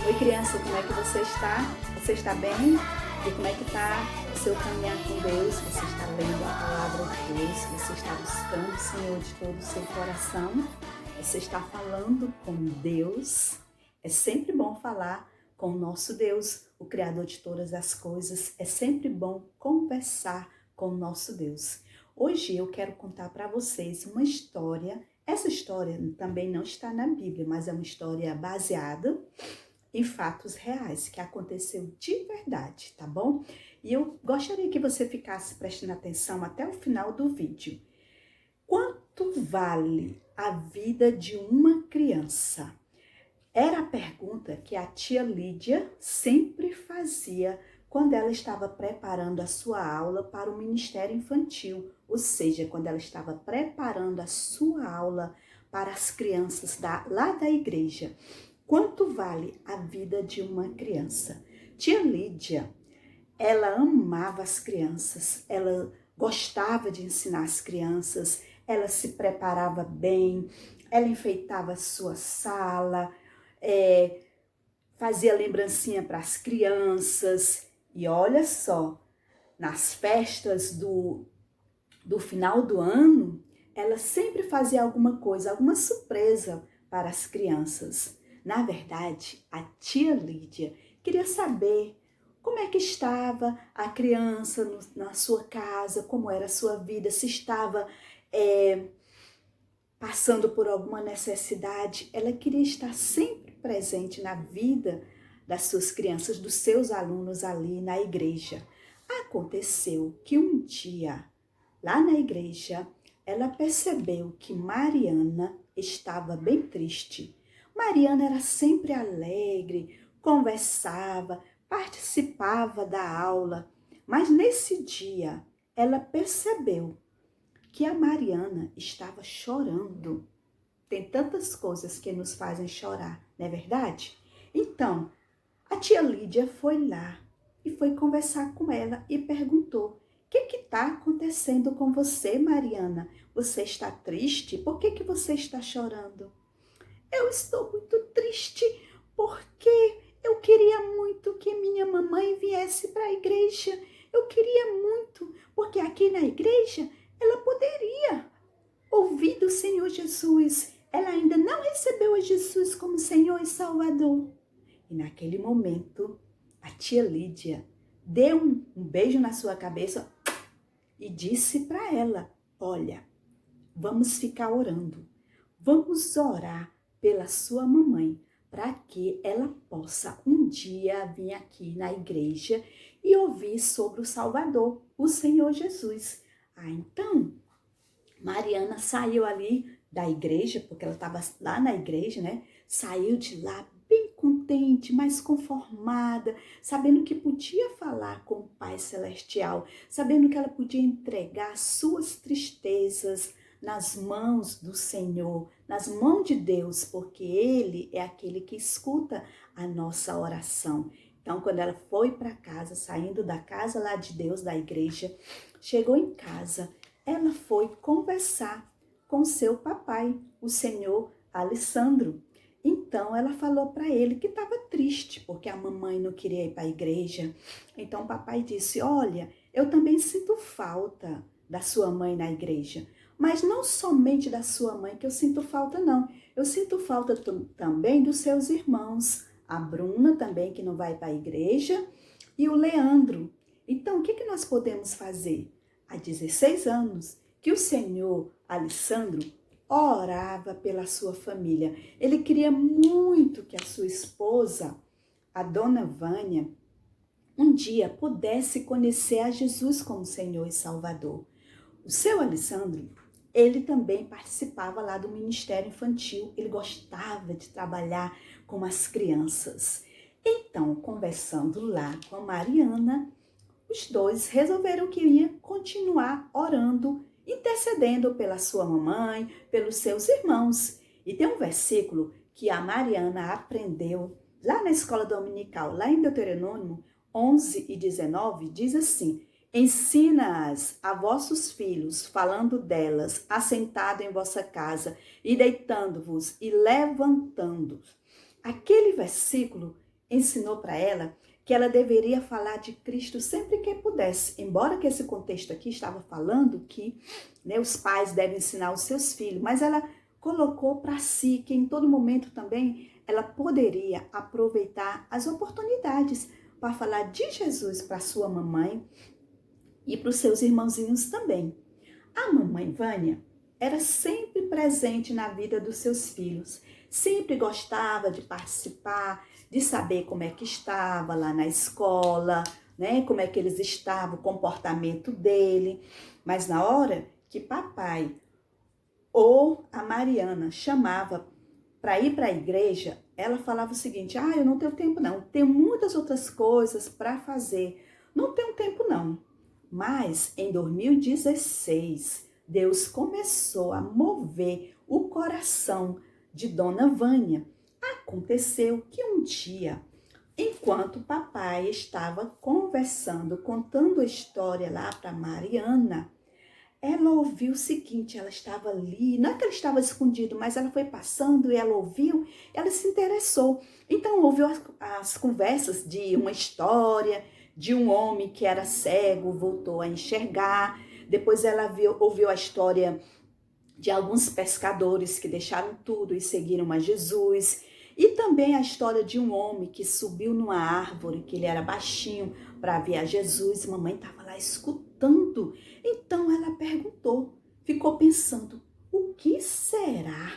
Oi, criança, como é que você está? Você está bem? E como é que está o seu caminhar com Deus? Você está lendo a palavra de Deus? Você está buscando o Senhor de todo o seu coração? Você está falando com Deus? É sempre bom falar com o nosso Deus, o Criador de todas as coisas. É sempre bom conversar com o nosso Deus. Hoje eu quero contar para vocês uma história. Essa história também não está na Bíblia, mas é uma história baseada em fatos reais, que aconteceu de verdade, tá bom? E eu gostaria que você ficasse prestando atenção até o final do vídeo. Quanto vale a vida de uma criança? Era a pergunta que a tia Lídia sempre fazia quando ela estava preparando a sua aula para o Ministério Infantil, ou seja, quando ela estava preparando a sua aula para as crianças lá da igreja. Quanto vale a vida de uma criança? Tia Lídia, ela amava as crianças, ela gostava de ensinar as crianças, ela se preparava bem, ela enfeitava a sua sala, fazia lembrancinha para as crianças. E olha só, nas festas do final do ano, ela sempre fazia alguma coisa, alguma surpresa para as crianças. Na verdade, a tia Lídia queria saber como é que estava a criança na sua casa, como era a sua vida, se estava passando por alguma necessidade. Ela queria estar sempre presente na vida das suas crianças, dos seus alunos ali na igreja. Aconteceu que um dia, lá na igreja, ela percebeu que Mariana estava bem triste. Mariana era sempre alegre, conversava, participava da aula, mas nesse dia ela percebeu que a Mariana estava chorando. Tem tantas coisas que nos fazem chorar, não é verdade? Então, a tia Lídia foi lá e foi conversar com ela e perguntou: o que está acontecendo com você, Mariana? Você está triste? Por que você está chorando? Eu estou muito triste porque eu queria muito que minha mamãe viesse para a igreja. Eu queria muito, porque aqui na igreja ela poderia ouvir do Senhor Jesus. Ela ainda não recebeu a Jesus como Senhor e Salvador. E naquele momento, a tia Lídia deu um beijo na sua cabeça e disse para ela: olha, vamos ficar orando. Vamos orar pela sua mamãe, para que ela possa um dia vir aqui na igreja e ouvir sobre o Salvador, o Senhor Jesus. Então, Mariana saiu ali da igreja, porque ela estava lá na igreja, né? Saiu de lá bem contente, mais conformada, sabendo que podia falar com o Pai Celestial, sabendo que ela podia entregar suas tristezas nas mãos do Senhor, nas mãos de Deus, porque Ele é aquele que escuta a nossa oração. Então, quando ela foi para casa, saindo da casa lá de Deus, da igreja, chegou em casa, ela foi conversar com seu papai, o senhor Alessandro. Então ela falou para ele que estava triste porque a mamãe não queria ir para a igreja. Então o papai disse: olha, eu também sinto falta da sua mãe na igreja, mas não somente da sua mãe que eu sinto falta, não. Eu sinto falta também dos seus irmãos, a Bruna também que não vai para a igreja e o Leandro. Então o que nós podemos fazer? Há 16 anos que o senhor Alessandro orava pela sua família. Ele queria muito que a sua esposa, a dona Vânia, um dia pudesse conhecer a Jesus como Senhor e Salvador. O seu Alessandro, ele também participava lá do Ministério Infantil. Ele gostava de trabalhar com as crianças. Então, conversando lá com a Mariana, os dois resolveram que ia continuar orando, intercedendo pela sua mamãe, pelos seus irmãos. E tem um versículo que a Mariana aprendeu lá na escola dominical, lá em Deuteronômio 11 e 19, diz assim: ensina-as a vossos filhos, falando delas, assentado em vossa casa, e deitando-vos e levantando-vos. Aquele versículo ensinou para ela que ela deveria falar de Cristo sempre que pudesse. Embora que esse contexto aqui estava falando que, né, os pais devem ensinar os seus filhos, mas ela colocou para si que em todo momento também ela poderia aproveitar as oportunidades para falar de Jesus para sua mamãe e para os seus irmãozinhos também. A mamãe Vânia era sempre presente na vida dos seus filhos, sempre gostava de participar, de saber como é que estava lá na escola, né? Como é que eles estavam, o comportamento dele. Mas na hora que papai ou a Mariana chamava para ir para a igreja, ela falava o seguinte: eu não tenho tempo não, tenho muitas outras coisas para fazer, não tenho tempo não. Mas em 2016, Deus começou a mover o coração de Dona Vânia. Aconteceu que um dia, enquanto o papai estava conversando, contando a história lá para Mariana, ela ouviu o seguinte, ela estava ali, não é que ela estava escondido, mas ela foi passando e ela ouviu, ela se interessou. Então ouviu as conversas de uma história, de um homem que era cego, voltou a enxergar. Depois ela ouviu a história de alguns pescadores que deixaram tudo e seguiram a Jesus. E também a história de um homem que subiu numa árvore, que ele era baixinho, para ver a Jesus. Mamãe estava lá escutando. Então ela perguntou, ficou pensando, o que será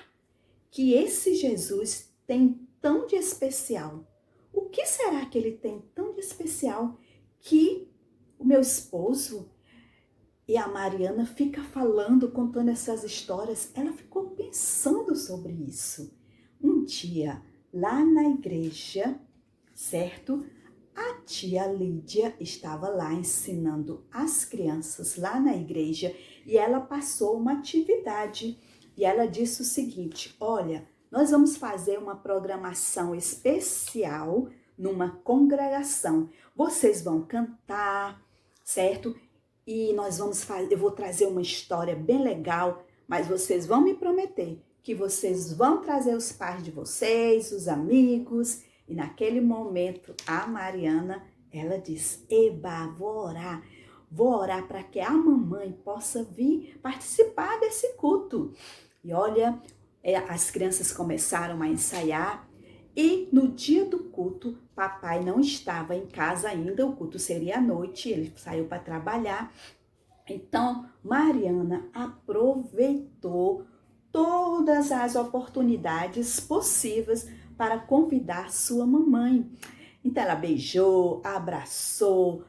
que esse Jesus tem tão de especial? O que será que ele tem tão de especial que o meu esposo e a Mariana fica falando, contando essas histórias? Ela ficou pensando sobre isso. Um dia, lá na igreja, certo? A tia Lídia estava lá ensinando as crianças lá na igreja e ela passou uma atividade. E ela disse o seguinte: olha, nós vamos fazer uma programação especial numa congregação. Vocês vão cantar, certo? E nós vamos fazer, eu vou trazer uma história bem legal, mas vocês vão me prometer que vocês vão trazer os pais de vocês, os amigos. E naquele momento, a Mariana, ela diz: eba, vou orar para que a mamãe possa vir participar desse culto. E olha, as crianças começaram a ensaiar e no dia do culto, papai não estava em casa ainda, o culto seria à noite, ele saiu para trabalhar. Então, Mariana aproveitou todas as oportunidades possíveis para convidar sua mamãe. Então ela beijou, abraçou,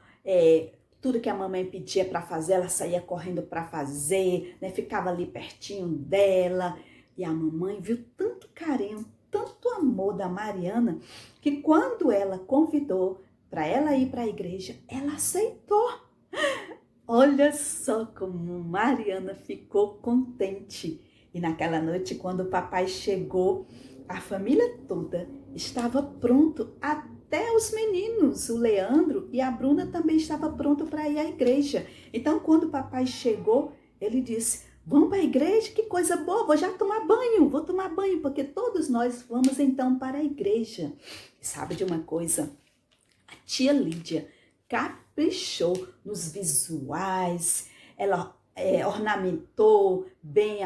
tudo que a mamãe pedia para fazer, ela saía correndo para fazer, né? Ficava ali pertinho dela. E a mamãe viu tanto carinho, tanto amor da Mariana, que quando ela convidou para ela ir para a igreja, ela aceitou. Olha só como Mariana ficou contente. E naquela noite, quando o papai chegou, a família toda estava pronto, até os meninos, o Leandro e a Bruna também estavam prontos para ir à igreja. Então, quando o papai chegou, ele disse: vamos para a igreja? Que coisa boa, vou já tomar banho, vou tomar banho, porque todos nós vamos então para a igreja. E sabe de uma coisa? A tia Lídia caprichou nos visuais, ela ornamentou bem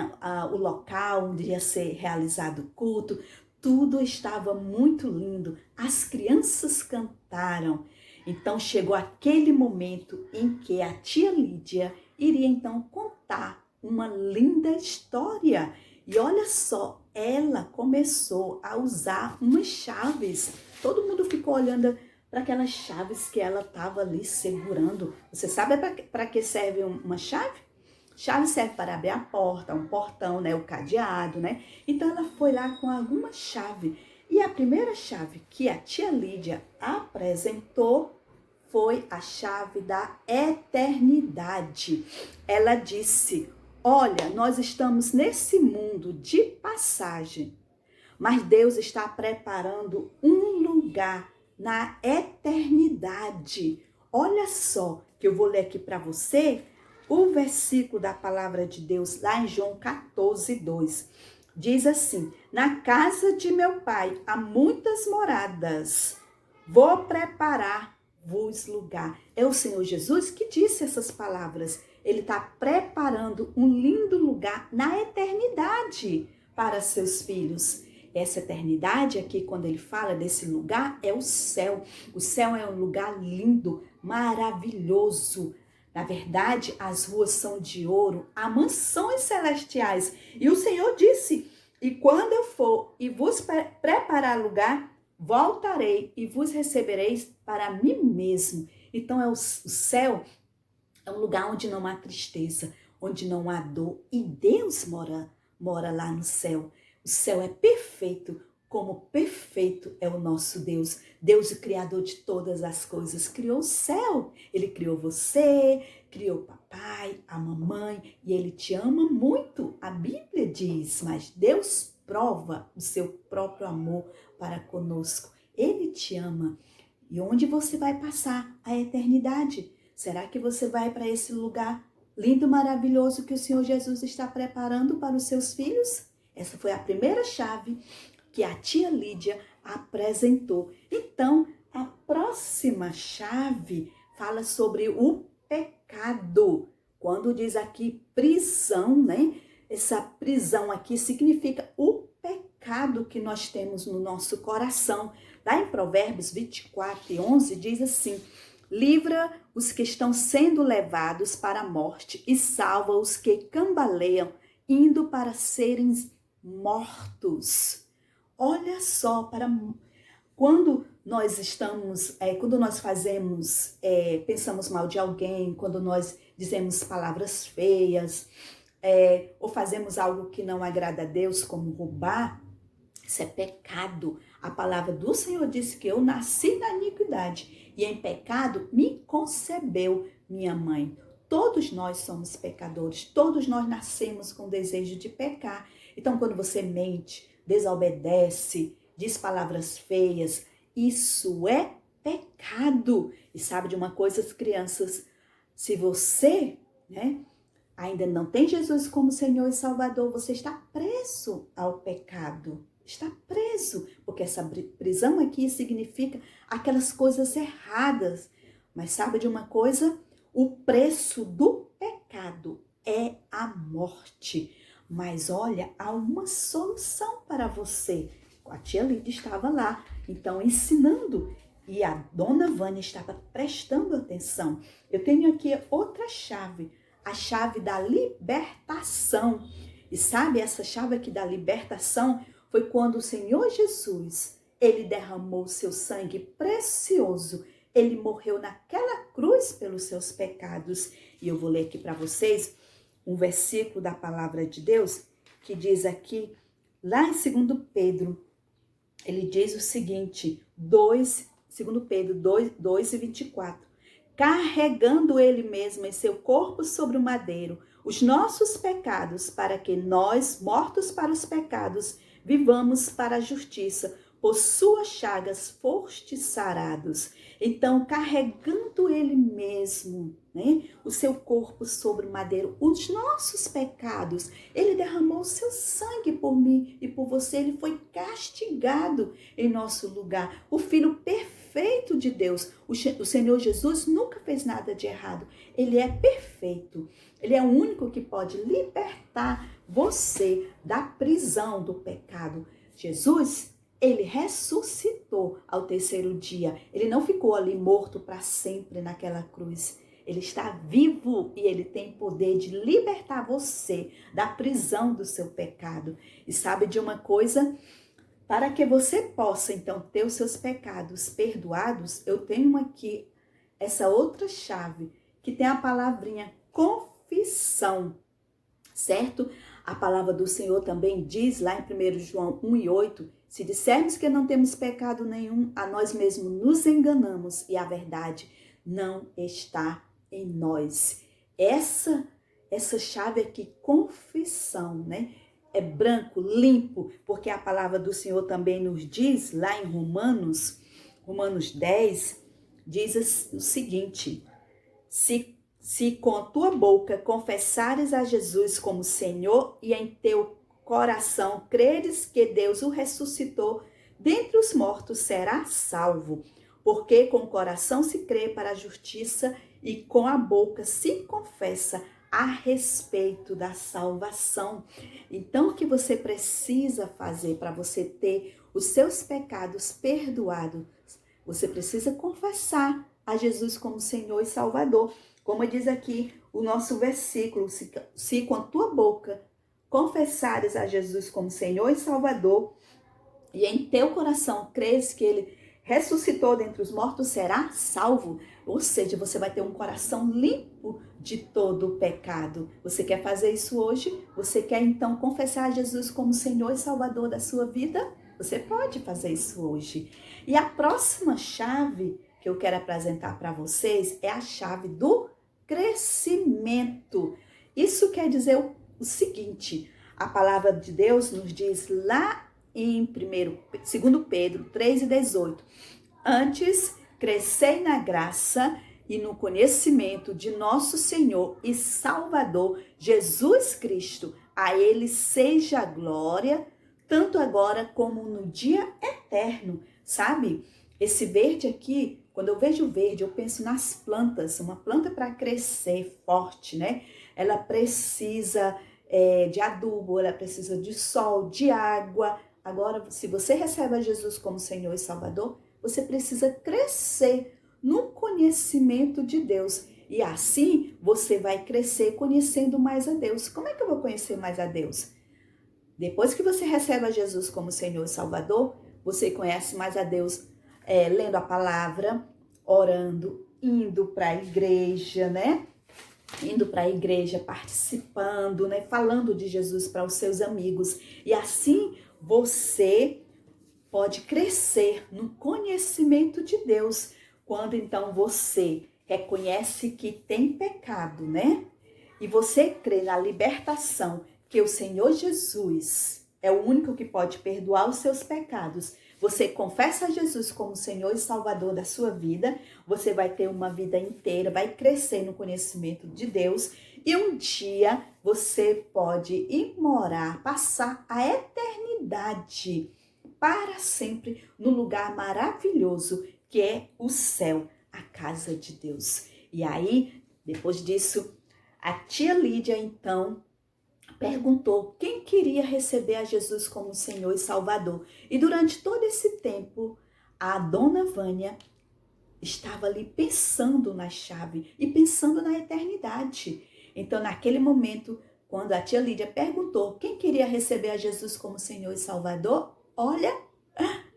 o local onde ia ser realizado o culto. Tudo estava muito lindo, as crianças cantaram. Então chegou aquele momento em que a tia Lídia iria então contar uma linda história. E olha só, ela começou a usar umas chaves. Todo mundo ficou olhando para aquelas chaves que ela estava ali segurando. Você sabe para que serve uma chave? Chave serve para abrir a porta, um portão, né? O cadeado, né? Então ela foi lá com alguma chave. E a primeira chave que a tia Lídia apresentou foi a chave da eternidade. Ela disse: olha, nós estamos nesse mundo de passagem, mas Deus está preparando um lugar na eternidade. Olha só, que eu vou ler aqui para você o versículo da palavra de Deus, lá em João 14:2. Diz assim: na casa de meu pai há muitas moradas. Vou preparar-vos lugar. É o Senhor Jesus que disse essas palavras. Ele está preparando um lindo lugar na eternidade para seus filhos. Essa eternidade aqui, quando ele fala desse lugar, é o céu. O céu é um lugar lindo, maravilhoso. Na verdade, as ruas são de ouro, há mansões celestiais. E o Senhor disse, e quando eu for e vos preparar lugar, voltarei e vos recebereis para mim mesmo. Então, o céu é um lugar onde não há tristeza, onde não há dor. E Deus mora lá no céu. O céu é perfeito, como perfeito é o nosso Deus. Deus, o Criador de todas as coisas, criou o céu. Ele criou você, criou o papai, a mamãe, e Ele te ama muito. A Bíblia diz, mas Deus prova o seu próprio amor para conosco. Ele te ama. E onde você vai passar a eternidade? Será que você vai para esse lugar lindo, maravilhoso que o Senhor Jesus está preparando para os seus filhos? Essa foi a primeira chave que a tia Lídia apresentou. Então, a próxima chave fala sobre o pecado. Quando diz aqui prisão, né? Essa prisão aqui significa o pecado que nós temos no nosso coração. Lá em Provérbios 24:11 diz assim: livra os que estão sendo levados para a morte e salva os que cambaleiam, indo para serem mortos. Olha só, quando nós pensamos mal de alguém, quando nós dizemos palavras feias, ou fazemos algo que não agrada a Deus, como roubar, isso é pecado. A palavra do Senhor disse que eu nasci na iniquidade e em pecado me concebeu minha mãe. Todos nós somos pecadores, todos nós nascemos com o desejo de pecar. Então, quando você mente, desobedece, diz palavras feias, isso é pecado. E sabe de uma coisa, as crianças, se você, ainda não tem Jesus como Senhor e Salvador, você está preso ao pecado. Está preso, porque essa prisão aqui significa aquelas coisas erradas. Mas sabe de uma coisa? O preço do pecado é a morte. Mas olha, há uma solução para você. A tia Lídia estava lá, então ensinando, e a dona Vânia estava prestando atenção. Eu tenho aqui outra chave, a chave da libertação. E sabe, essa chave aqui da libertação foi quando o Senhor Jesus, ele derramou seu sangue precioso. Ele morreu naquela cruz pelos seus pecados. E eu vou ler aqui para vocês um versículo da palavra de Deus que diz aqui, lá em 2 Pedro, ele diz o seguinte, 2 Pedro 2:24. Carregando ele mesmo em seu corpo sobre o madeiro os nossos pecados, para que nós, mortos para os pecados, vivamos para a justiça. Por suas chagas fostes sarados. Então, carregando ele mesmo, o seu corpo sobre o madeiro, os nossos pecados, ele derramou o seu sangue por mim e por você. Ele foi castigado em nosso lugar. O Filho perfeito de Deus, o Senhor Jesus, nunca fez nada de errado. Ele é perfeito. Ele é o único que pode libertar você da prisão do pecado. Jesus, ele ressuscitou ao terceiro dia. Ele não ficou ali morto para sempre naquela cruz. Ele está vivo e ele tem poder de libertar você da prisão do seu pecado. E sabe de uma coisa? Para que você possa, então, ter os seus pecados perdoados, eu tenho aqui essa outra chave, que tem a palavrinha confissão, certo? A palavra do Senhor também diz lá em 1 João 1:8, se dissermos que não temos pecado nenhum, a nós mesmos nos enganamos e a verdade não está em nós. Essa chave aqui, confissão, é branco, limpo, porque a palavra do Senhor também nos diz, lá em Romanos 10, diz o seguinte, se com a tua boca confessares a Jesus como Senhor e em teu coração creres que Deus o ressuscitou dentre os mortos, será salvo. Porque com o coração se crê para a justiça e com a boca se confessa a respeito da salvação. Então, o que você precisa fazer para você ter os seus pecados perdoados? Você precisa confessar a Jesus como Senhor e Salvador. Como diz aqui o nosso versículo, se com a tua boca confessares a Jesus como Senhor e Salvador, e em teu coração crês que Ele ressuscitou dentre os mortos, será salvo. Ou seja, você vai ter um coração limpo de todo o pecado. Você quer fazer isso hoje? Você quer então confessar a Jesus como Senhor e Salvador da sua vida? Você pode fazer isso hoje. E a próxima chave que eu quero apresentar para vocês é a chave do crescimento. Isso quer dizer o seguinte: a palavra de Deus nos diz lá em 2 Pedro 3,18. Antes, crescei na graça e no conhecimento de nosso Senhor e Salvador Jesus Cristo. A Ele seja a glória, tanto agora como no dia eterno. Sabe? Esse verde aqui, quando eu vejo verde, eu penso nas plantas. Uma planta para crescer forte, né? Ela precisa de adubo, ela precisa de sol, de água. Agora, se você recebe a Jesus como Senhor e Salvador, você precisa crescer no conhecimento de Deus. E assim, você vai crescer conhecendo mais a Deus. Como é que eu vou conhecer mais a Deus? Depois que você recebe a Jesus como Senhor e Salvador, você conhece mais a Deus lendo a palavra, orando, indo para a igreja, né? Indo para a igreja, participando, né? Falando de Jesus para os seus amigos. E assim, você pode crescer no conhecimento de Deus, quando então você reconhece que tem pecado, né? E você crê na libertação, que o Senhor Jesus é o único que pode perdoar os seus pecados. Você confessa a Jesus como Senhor e Salvador da sua vida, você vai ter uma vida inteira, vai crescer no conhecimento de Deus e um dia você pode ir morar, passar a eternidade para sempre no lugar maravilhoso que é o céu, a casa de Deus. E aí, depois disso, a tia Lídia então perguntou quem queria receber a Jesus como Senhor e Salvador. E durante todo esse tempo, a dona Vânia estava ali pensando na chave e pensando na eternidade. Então, naquele momento, quando a tia Lídia perguntou quem queria receber a Jesus como Senhor e Salvador, olha,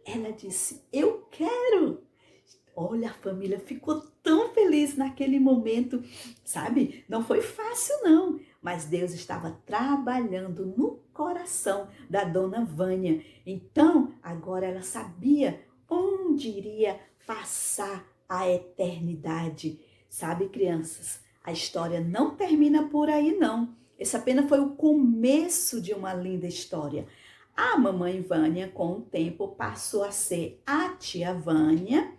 ela disse, eu quero. Olha, a família ficou tão feliz naquele momento, sabe? Não foi fácil não, mas Deus estava trabalhando no coração da dona Vânia. Então, agora ela sabia onde iria passar a eternidade. Sabe, crianças, a história não termina por aí não. Esse apenas foi o começo de uma linda história. A mamãe Vânia, com o tempo, passou a ser a tia Vânia.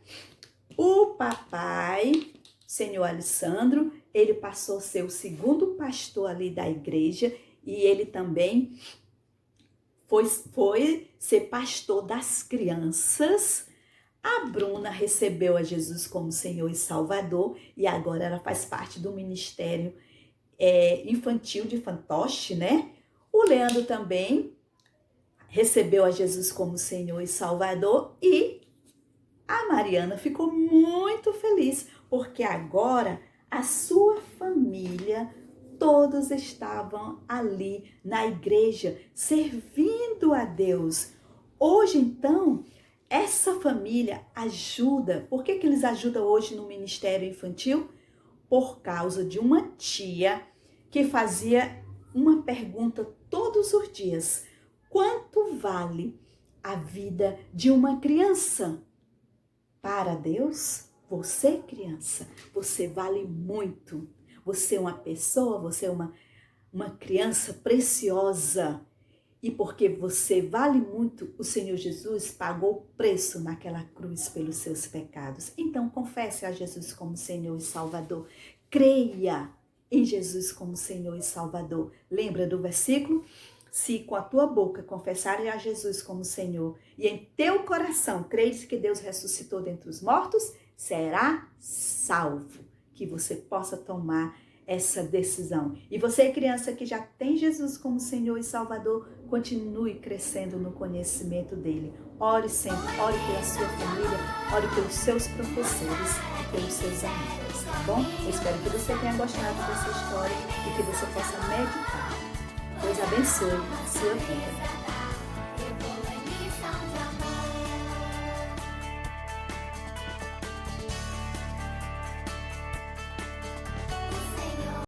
O papai, senhor Alessandro, ele passou a ser o segundo pastor ali da igreja e ele também foi ser pastor das crianças. A Bruna recebeu a Jesus como Senhor e Salvador e agora ela faz parte do ministério infantil de fantoche, né? O Leandro também recebeu a Jesus como Senhor e Salvador e a Mariana ficou muito feliz, porque agora a sua família, todos estavam ali na igreja, servindo a Deus. Hoje, então, essa família ajuda. Por que eles ajudam hoje no Ministério Infantil? Por causa de uma tia que fazia uma pergunta todos os dias. Quanto vale a vida de uma criança? Para Deus, você, criança, você vale muito. Você é uma pessoa, você é uma criança preciosa. E porque você vale muito, o Senhor Jesus pagou o preço naquela cruz pelos seus pecados. Então, confesse a Jesus como Senhor e Salvador. Creia em Jesus como Senhor e Salvador. Lembra do versículo? Se com a tua boca confessares a Jesus como Senhor e em teu coração creres que Deus ressuscitou dentre os mortos, será salvo. Que você possa tomar essa decisão. E você, criança que já tem Jesus como Senhor e Salvador, continue crescendo no conhecimento dele. Ore sempre, ore pela sua família, ore pelos seus professores e pelos seus amigos, tá bom? Eu espero que você tenha gostado dessa história e que você possa meditar. Deus abençoe a sua vida.